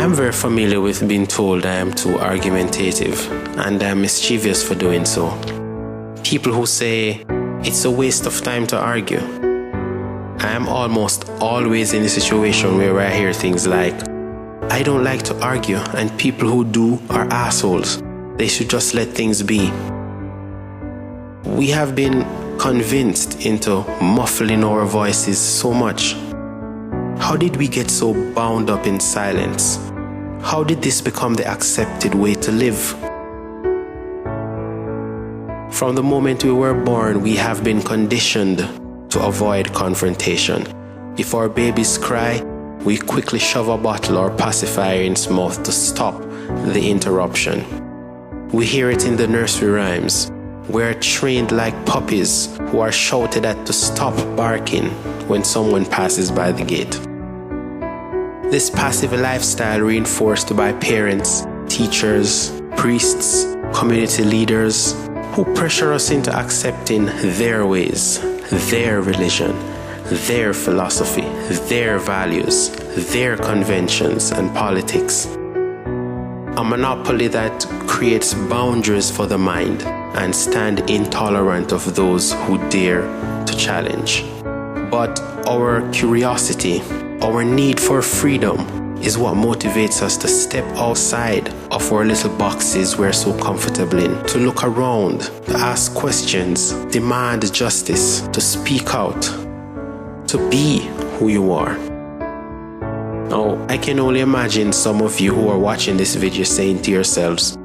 I'm very familiar with being told I am too argumentative, and I'm mischievous for doing so. People who say it's a waste of time to argue. I am almost always in a situation where I hear things like, I don't like to argue, and people who do are assholes. They should just let things be. We have been convinced into muffling our voices so much. How did we get so bound up in silence? How did this become the accepted way to live? From the moment we were born, we have been conditioned to avoid confrontation. If our babies cry, we quickly shove a bottle or pacifier in its mouth to stop the interruption. We hear it in the nursery rhymes. We're trained like puppies who are shouted at to stop barking when someone passes by the gate. This passive lifestyle reinforced by parents, teachers, priests, community leaders who pressure us into accepting their ways, their religion, their philosophy, their values, their conventions and politics. A monopoly that creates boundaries for the mind and stand intolerant of those who dare to challenge. But our curiosity, our need for freedom is what motivates us to step outside of our little boxes we're so comfortable in, to look around, to ask questions, demand justice, to speak out, to be who you are. Now, I can only imagine some of you who are watching this video saying to yourselves,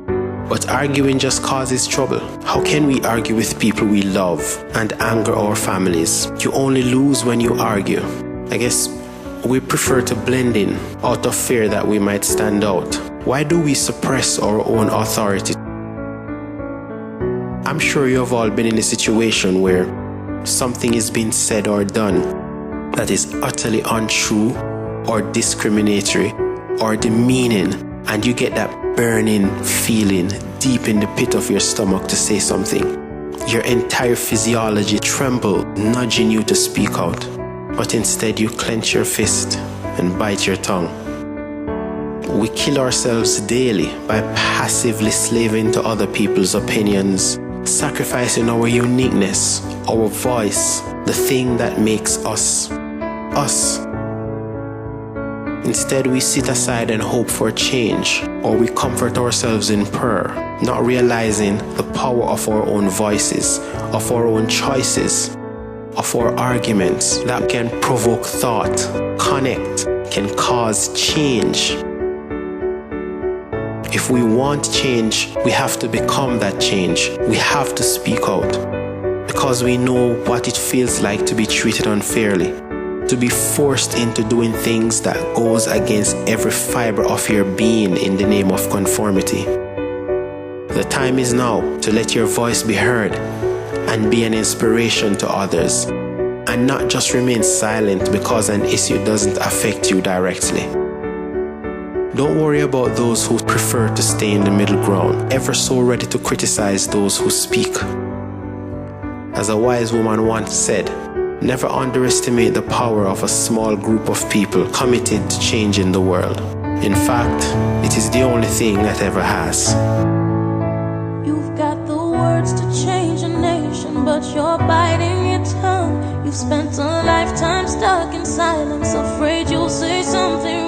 but arguing just causes trouble. How can we argue with people we love and anger our families? You only lose when you argue. I guess we prefer to blend in out of fear that we might stand out. Why do we suppress our own authority? I'm sure you have all been in a situation where something is being said or done that is utterly untrue or discriminatory or demeaning, and you get that burning feeling deep in the pit of your stomach to say something. Your entire physiology trembles, nudging you to speak out. But instead you clench your fist and bite your tongue. We kill ourselves daily by passively slaving to other people's opinions, sacrificing our uniqueness, our voice, the thing that makes us, us. Instead, we sit aside and hope for change, or we comfort ourselves in prayer, not realizing the power of our own voices, of our own choices, of our arguments that can provoke thought, connect, can cause change. If we want change, we have to become that change. We have to speak out because we know what it feels like to be treated unfairly, to be forced into doing things that goes against every fiber of your being in the name of conformity. The time is now to let your voice be heard and be an inspiration to others, and not just remain silent because an issue doesn't affect you directly. Don't worry about those who prefer to stay in the middle ground, ever so ready to criticize those who speak. As a wise woman once said, never underestimate the power of a small group of people committed to changing the world. In fact, it is the only thing that ever has. You've got the words to change a nation, but you're biting your tongue. You've spent a lifetime stuck in silence, afraid you'll say something